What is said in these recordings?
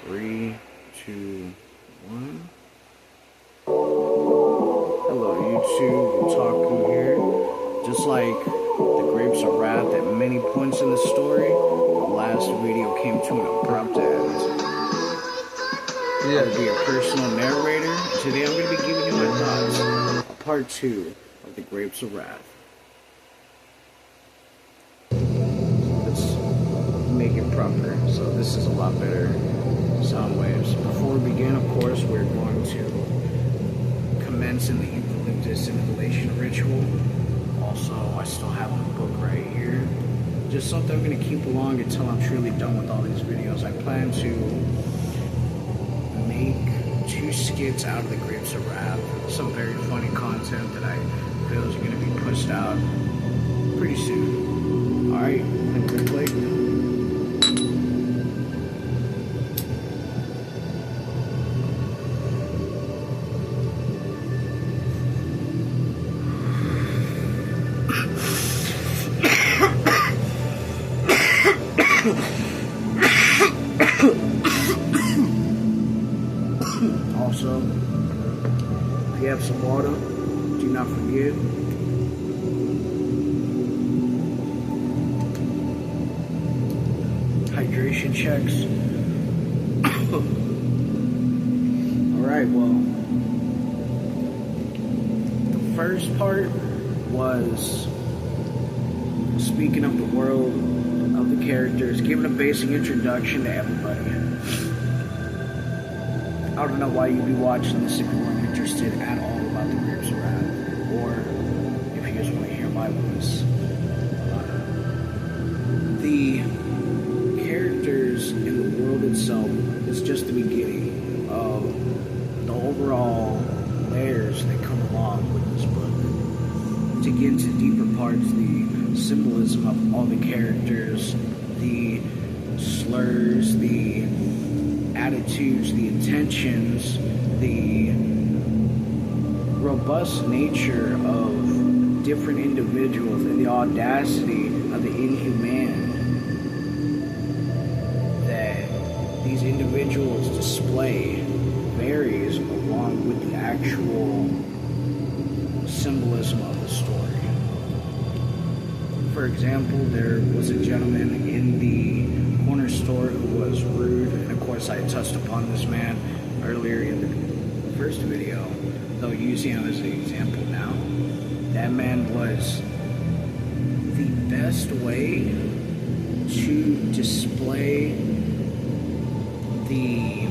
3, 2, 1. Hello YouTube, Otaku here. Just like the Grapes of Wrath at many points in the story, the last video came to an abrupt end. I'll be a personal narrator, and today I'm going to be giving you my thoughts on part 2 of the Grapes of Wrath. Let's make it proper, so this is a lot better sound waves. Before we begin, of course, we're going to commence in the eucalyptus inhalation ritual. Also, I still have the book right here. Just something I'm going to keep along until I'm truly done with all these videos. I plan to make 2 skits out of the Grapes of Wrath. Some very funny content that I feel is going to be pushed out pretty soon. Alright, click. Also, if you have some water, do not forget. Hydration checks. Alright, well, the first part was speaking of the world of the characters, giving a basic introduction to everybody. I don't know why you'd be watching this if you weren't interested at all about the Grapes of Wrath, or if you just want to hear my voice. The characters in the world itself is just the beginning of the overall layers that come along with this book. To get into deeper parts, the symbolism of all the characters, the slurs, the attitudes, the intentions, the robust nature of different individuals, and the audacity of the inhumane that these individuals display varies along with the actual symbolism of the story. For example, there was a gentleman in the corner store who was rude, and of course I touched upon this man earlier in the first video, though using him as an example now. That man was the best way to display the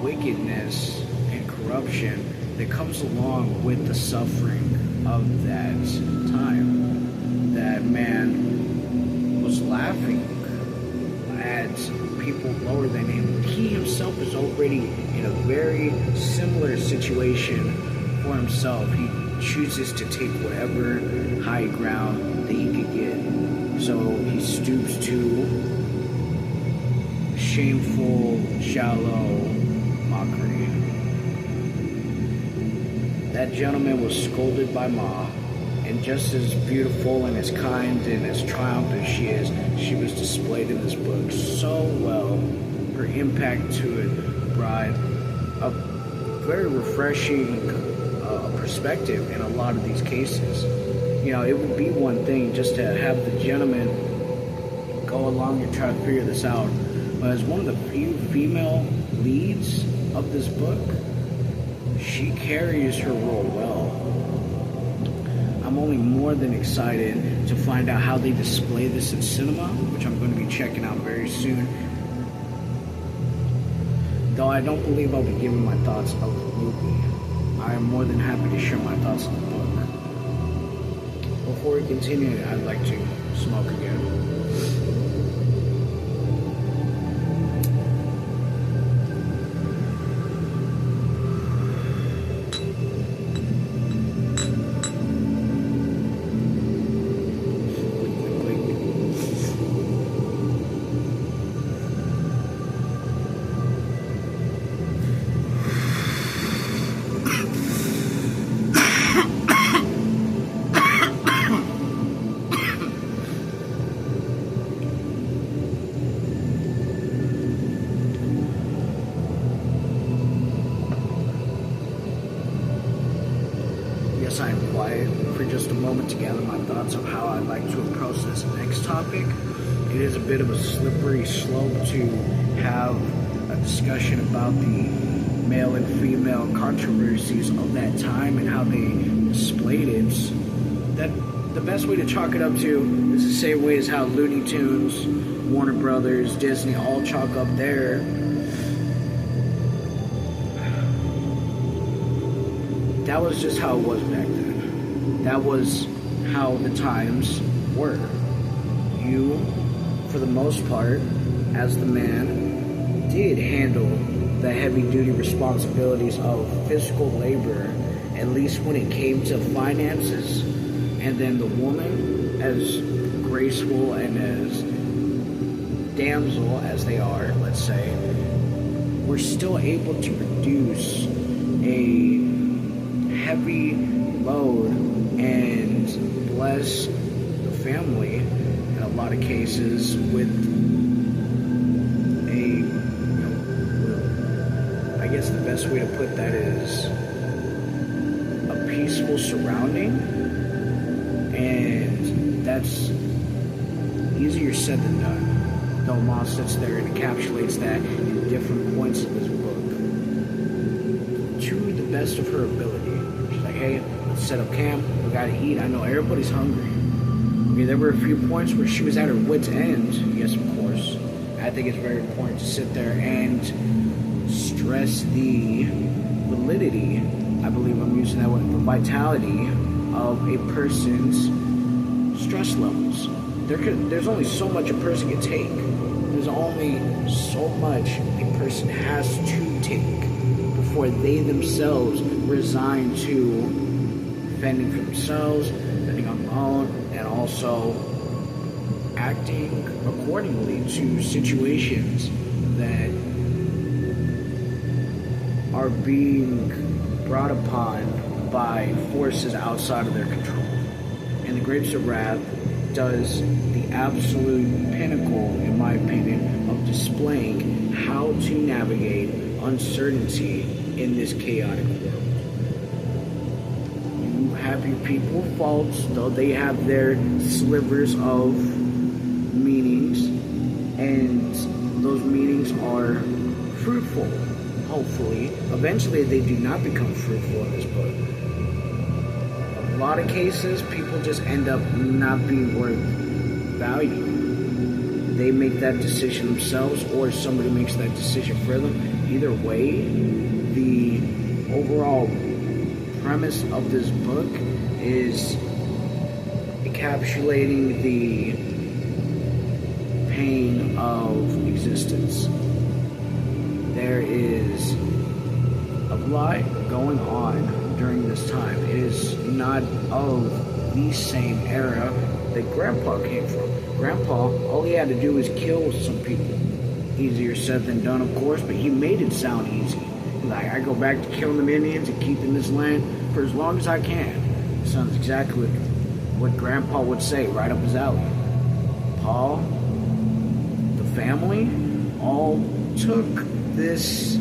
wickedness and corruption that comes along with the suffering of that time. That man was laughing at people lower than him. He himself is already in a very similar situation for himself. He chooses to take whatever high ground that he could get. So he stoops to shameful, shallow mockery. That gentleman was scolded by Ma. And just as beautiful and as kind and as triumphant she is, she was displayed in this book so well. Her impact to it brought a very refreshing perspective in a lot of these cases. You know, it would be one thing just to have the gentleman go along and try to figure this out, but as one of the few female leads of this book, she carries her role well. I'm only more than excited to find out how they display this in cinema, which I'm going to be checking out very soon. Though I don't believe I'll be giving my thoughts of the movie, I am more than happy to share my thoughts on the book. Before we continue, I'd like to smoke again. just a moment to gather my thoughts on how I'd like to approach this next topic. It is a bit of a slippery slope to have a discussion about the male and female controversies of that time and how they displayed it. That the best way to chalk it up to is the same way as how Looney Tunes, Warner Brothers, Disney all chalk up there. That was just how it was back then. That was how the times were. You, for the most part, as the man, did handle the heavy-duty responsibilities of physical labor, at least when it came to finances. And then the woman, as graceful and as damsel as they are, let's say, were still able to produce a heavy load and bless the family in a lot of cases with I guess the best way to put that is a peaceful surrounding, and that's easier said than done. Though Ma sits there and encapsulates that in different points of his book to the best of her ability. She's like, hey, let's set up camp, we gotta eat, I know everybody's hungry. Okay, there were a few points where she was at her wit's end, yes of course. I think it's very important to sit there and stress the validity, I believe I'm using that word, the vitality of a person's stress levels. There's only so much a person can take. There's only so much a person has to take before they themselves resign to fending for themselves, fending on their own, and also acting accordingly to situations that are being brought upon by forces outside of their control. And the Grapes of Wrath does the absolute pinnacle, in my opinion, of displaying how to navigate uncertainty in this chaotic world. You have your people faults, though they have their slivers of meanings, and those meanings are fruitful. Hopefully, eventually they do not become fruitful in this book. A lot of cases, people just end up not being worth value. They make that decision themselves, or somebody makes that decision for them. Either way, the overall premise of this book is encapsulating the pain of existence. There is a lot going on during this time. It is not of the same era that Grandpa came from. Grandpa, all he had to do was kill some people. Easier said than done, of course, but he made it sound easy. Like, I go back to killing them Indians and keeping this land for as long as I can. Sounds exactly what Grandpa would say, right up his alley. Paul, the family, all took this.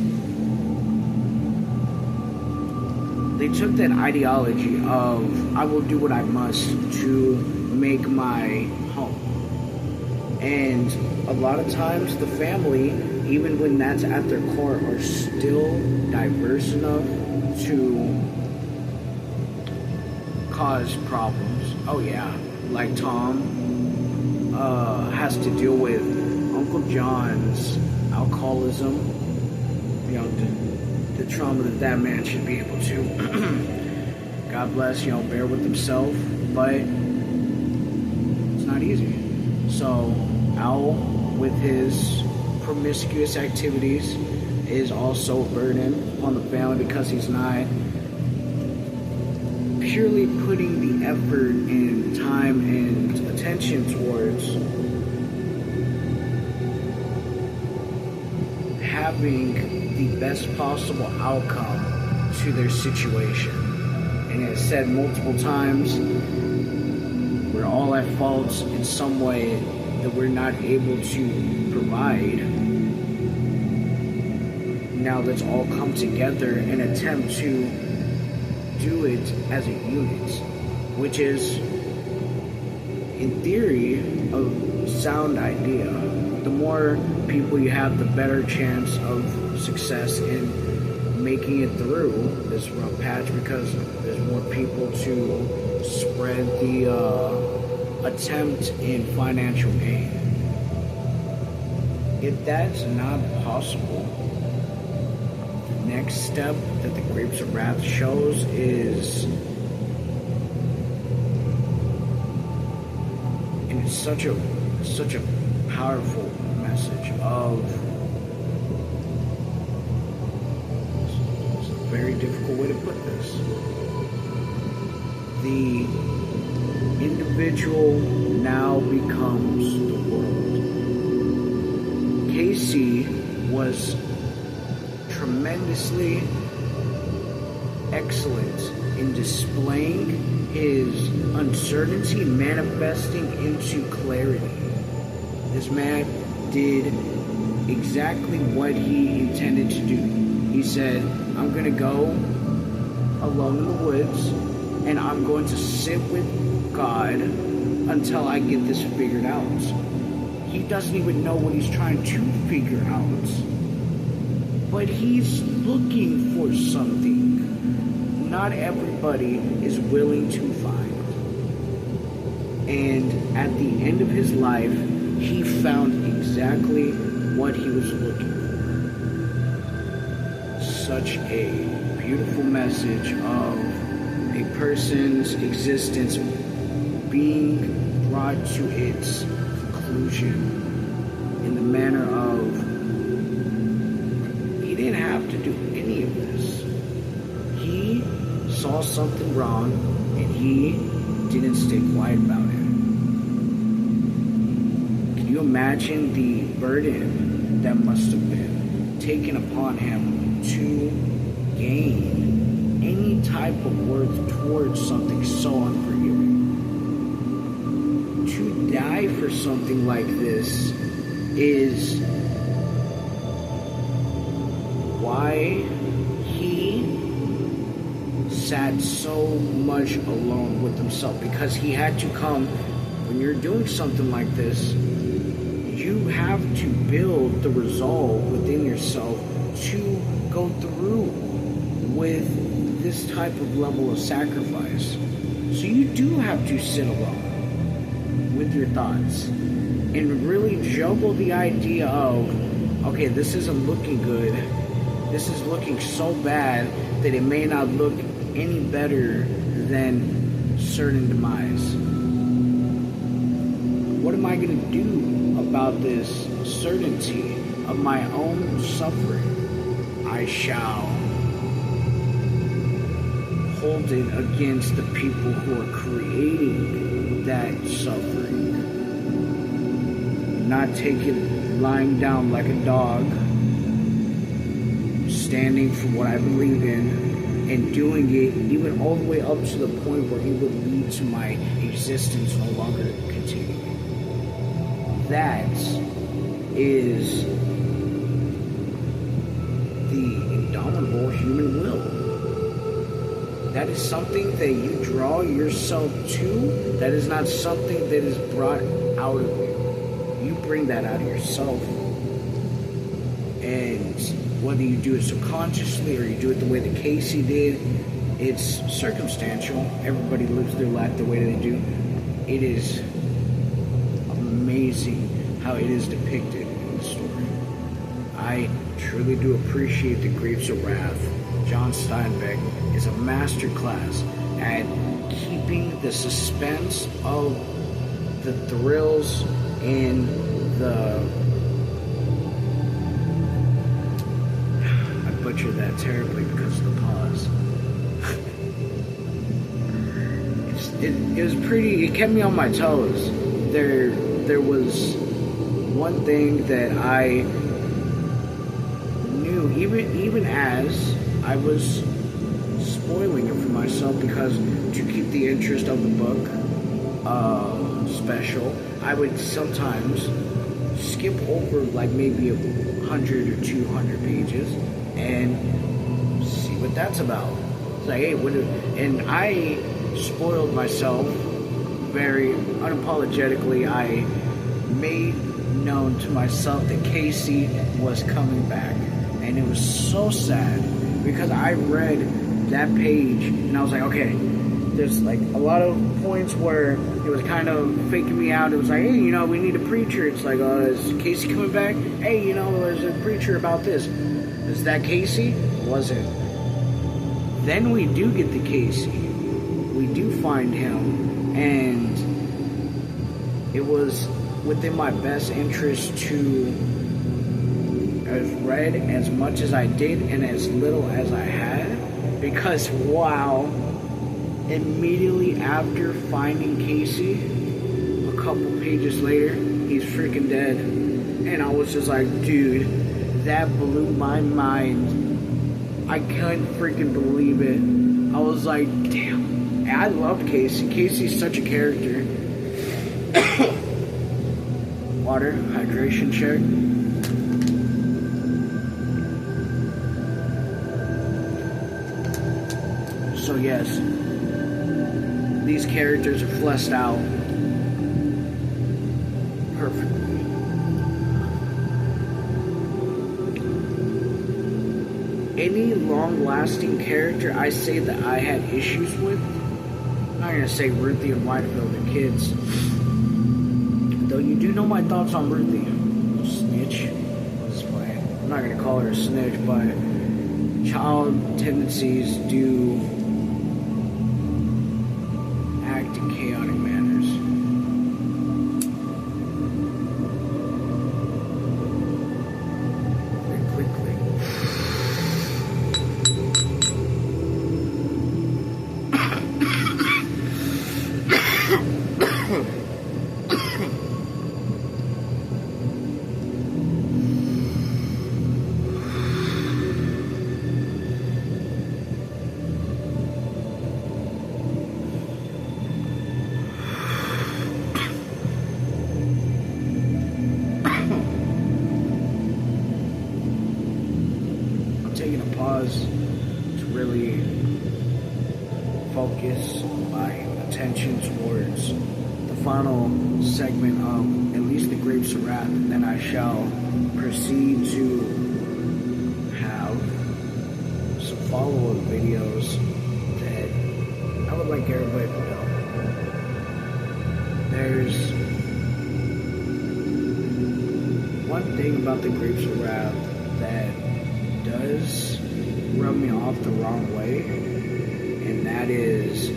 They took that ideology of, I will do what I must to make my home. And a lot of times the family, even when that's at their core, are still diverse enough to cause problems. Oh yeah, like Tom has to deal with Uncle John's alcoholism, you know, the trauma that man should be able to, God bless, bear with himself, but it's not easy. So Al, with his promiscuous activities, is also a burden on the family because he's not purely putting the effort and time and attention towards having the best possible outcome to their situation. And it's said multiple times, we're all at fault in some way that we're not able to provide. Now let's all come together and attempt to do it as a unit. which is, in theory, a sound idea. The more people you have, the better chance of success in making it through this rough patch, because there's more people to spread the attempt in financial gain. If that's not possible, the next step that the Grapes of Wrath shows is, and it's such a powerful message of, it's a very difficult way to put this, the individual now becomes the world. Casey was tremendously excellent in displaying his uncertainty, manifesting into clarity. This man did exactly what he intended to do. He said, I'm going to go alone in the woods, and I'm going to sit with God until I get this figured out. He doesn't even know what he's trying to figure out. But he's looking for something not everybody is willing to find. And at the end of his life, he found exactly what he was looking for. Such a beautiful message of a person's existence being brought to its conclusion in the manner of, he didn't have to do any of this. He saw something wrong and he didn't stay quiet about it. Can you imagine the burden that must have been taken upon him to gain any type of worth towards something so unforgiving? To die for something like this is why he sat so much alone with himself, because he had to come. When you're doing something like this, you have to build the resolve within yourself to go through with this type of level of sacrifice. So you do have to sit alone with your thoughts and really juggle the idea of, okay, this isn't looking good. This is looking so bad that it may not look any better than certain demise. What am I going to do about this certainty of my own suffering? I shall hold it against the people who are creating that suffering. Not take it lying down like a dog, standing for what I believe in, and doing it even all the way up to the point where it would lead to my existence no longer continuing. That is the indomitable human will. That is something that you draw yourself to. That is not something that is brought out of you. You bring that out of yourself. And whether you do it subconsciously or you do it the way that Casey did, it's circumstantial. Everybody lives their life the way they do. It is amazing how it is depicted in the story. I truly do appreciate the Grapes of Wrath. John Steinbeck is a masterclass at keeping the suspense of the thrills and the... I butchered that terribly because of the pause. It was pretty... It kept me on my toes. There was one thing that I knew, even as I was spoiling it for myself, because to keep the interest of the book special, I would sometimes skip over like maybe 100 or 200 pages and see what that's about. It's like, hey, and I spoiled myself very unapologetically. I made known to myself that Casey was coming back, and it was so sad because I read that page and I was like, okay, there's like a lot of points where it was kind of faking me out. It was like, hey, you know, we need a preacher. It's like, is Casey coming back? Hey, you know, there's a preacher about this. Is that Casey? Wasn't. Then we do get the Casey. We do find him, and it was within my best interest to have read as much as I did and as little as I had, because wow, immediately after finding Casey, a couple pages later, he's freaking dead. And I was just like, dude, that blew my mind. I couldn't freaking believe it. I was like, damn. And I loved Casey. Casey's such a character. Water, hydration check. So yes, these characters are fleshed out perfectly. Any long-lasting character I say that I had issues with, I'm not gonna say Ruthie and Whitefield are kids. Though you do know my thoughts on Ruthie. Snitch. I'm not gonna call her a snitch, but child tendencies do act in chaotic manners. Very quickly. Taking a pause to really focus my attention towards the final segment of at least the Grapes of Wrath, and then I shall proceed to have some follow-up videos that I would like everybody to know. There's one thing about the Grapes of Wrath that does rub me off the wrong way, and that is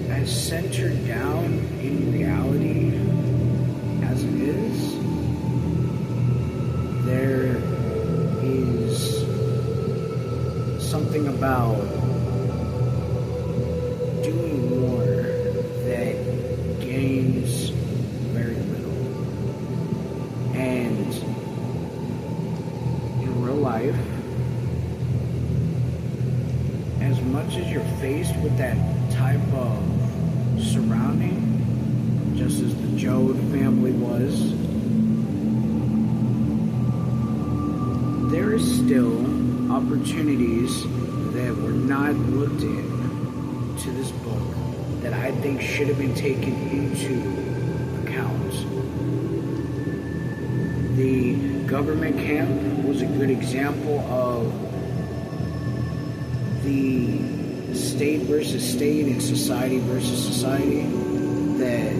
as centered down in reality as it is, there is something about doing more that gains very little. And in real life, as much as you're faced with that type of surrounding, just as the Jode family was, there is still opportunities that were not looked into this book that I think should have been taken into account. The government camp was a good example of the state versus state and society versus society that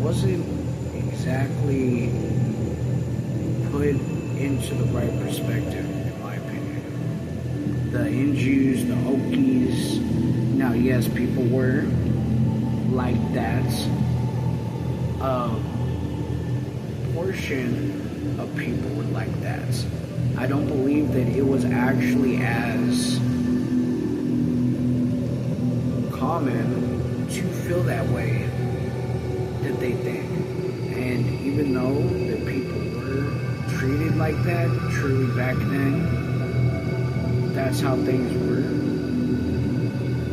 wasn't exactly put into the right perspective, in my opinion. The Injus, the Okies, now yes, people were like that. A portion of people were like that. I don't believe that it was actually as common to feel that way that they think. And even though that people were treated like that truly back then, that's how things were.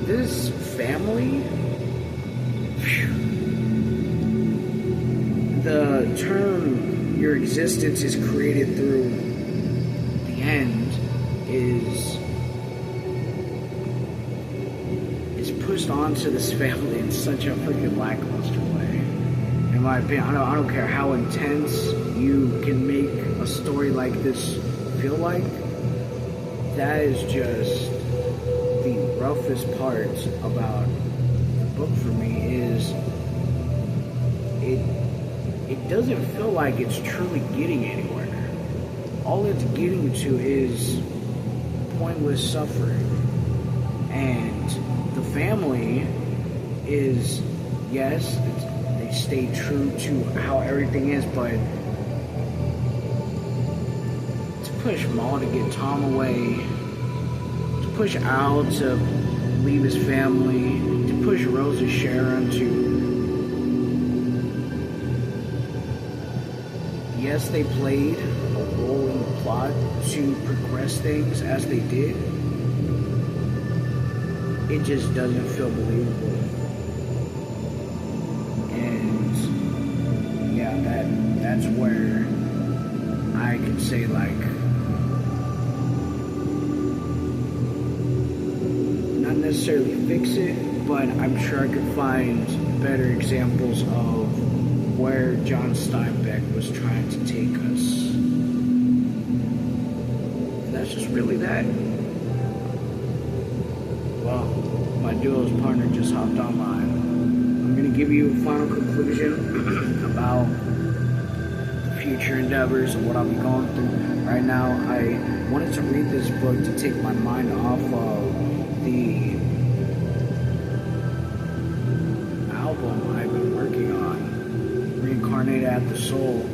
This family, the term your existence is created through the end is pushed onto this family in such a freaking lackluster way. In my opinion, I don't care how intense you can make a story like this feel like. That is just the roughest part about the book for me is it doesn't feel like it's truly getting anywhere. All it's getting to is pointless suffering. And the family is, yes, they stay true to how everything is, but to push Maul to get Tom away, to push Al to leave his family, to push Rose and Sharon to... Yes, they played a role in the plot to progress things as they did. It just doesn't feel believable. And yeah, that's where I can say, like, not necessarily fix it, but I'm sure I could find better examples of where John Steinbeck was trying to take us. And that's just really that. Well, my duo's partner just hopped online. I'm going to give you a final conclusion about the future endeavors and what I'll be going through. Right now, I wanted to read this book to take my mind off of the album I've been working on. Reincarnated at the Soul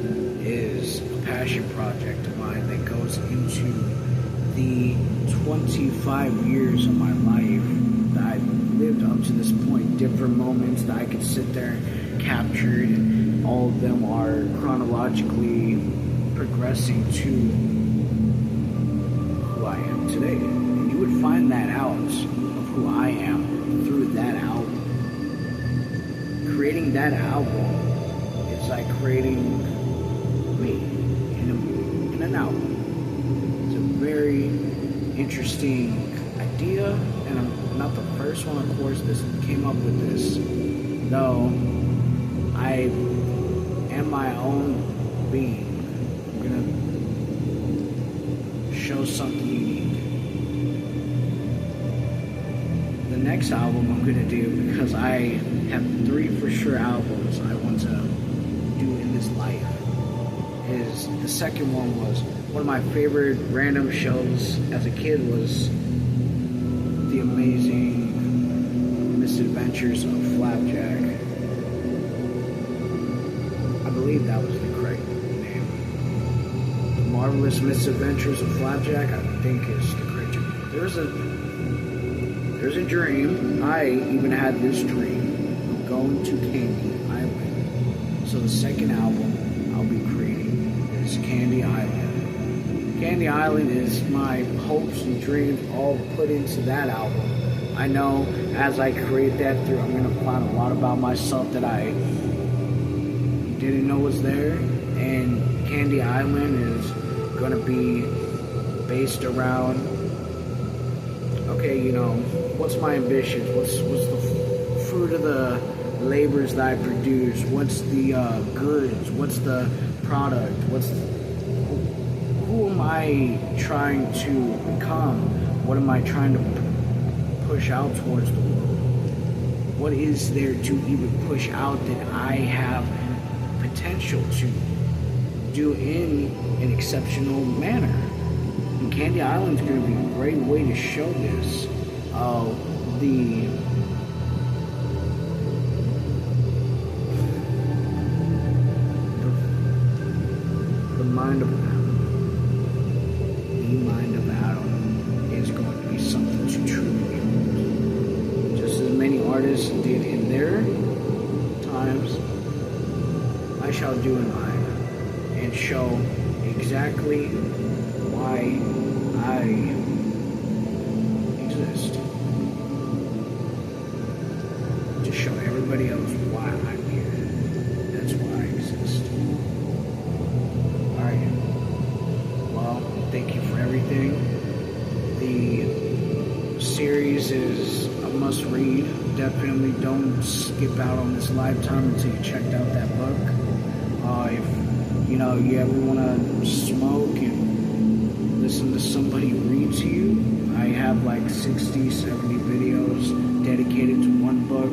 is a passion project of mine that goes into the 25 years of my life that I've lived up to this point, different moments that I could sit there and capture, and all of them are chronologically progressing to who I am today. And you would find that out of who I am through that album. Creating that album is like creating me in an album. It's a very interesting idea, and I'm not the first one, of course, that came up with this, though I am my own being. I'm gonna show something unique. The next album I'm gonna do, because I have 3 for sure albums I want to do in this life, is the second one was one of my favorite random shows as a kid was The Amazing Misadventures of Flapjack. I believe that was the correct name. The Marvelous Misadventures of Flapjack, I think is the correct name. There's a dream. I even had this dream of going to Candy Island. So the second album I'll be creating is Candy Island. Candy Island is my hopes and dreams all put into that album. I know as I create that through, I'm going to find a lot about myself that I didn't know was there. And Candy Island is going to be based around, okay, you know, what's my ambitions? What's the fruit of the labors that I produce? What's the goods? What's the product? Who am I trying to become? What am I trying to push out towards the world? What is there to even push out that I have potential to do in an exceptional manner? And Candy Island is going to be a great way to show this. The mind of Adam is going to be something to truly behold. Just as many artists did in their times, I shall do in mine, and show exactly why I exist. To show everybody else why I'm here. That's why I exist. Alright. Well, thank you for everything. This is a must read. Definitely don't skip out on this lifetime until you checked out that book. If you ever want to smoke and listen to somebody read to you, I have like 60, 70 videos dedicated to one book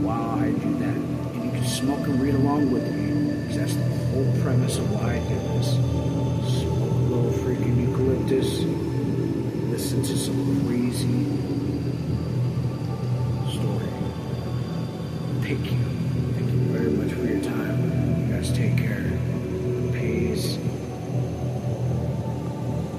while I do that. And you can smoke and read along with me, because that's the whole premise of why I do this. Smoke a little freaking eucalyptus, listen to some crazy story. Pick you.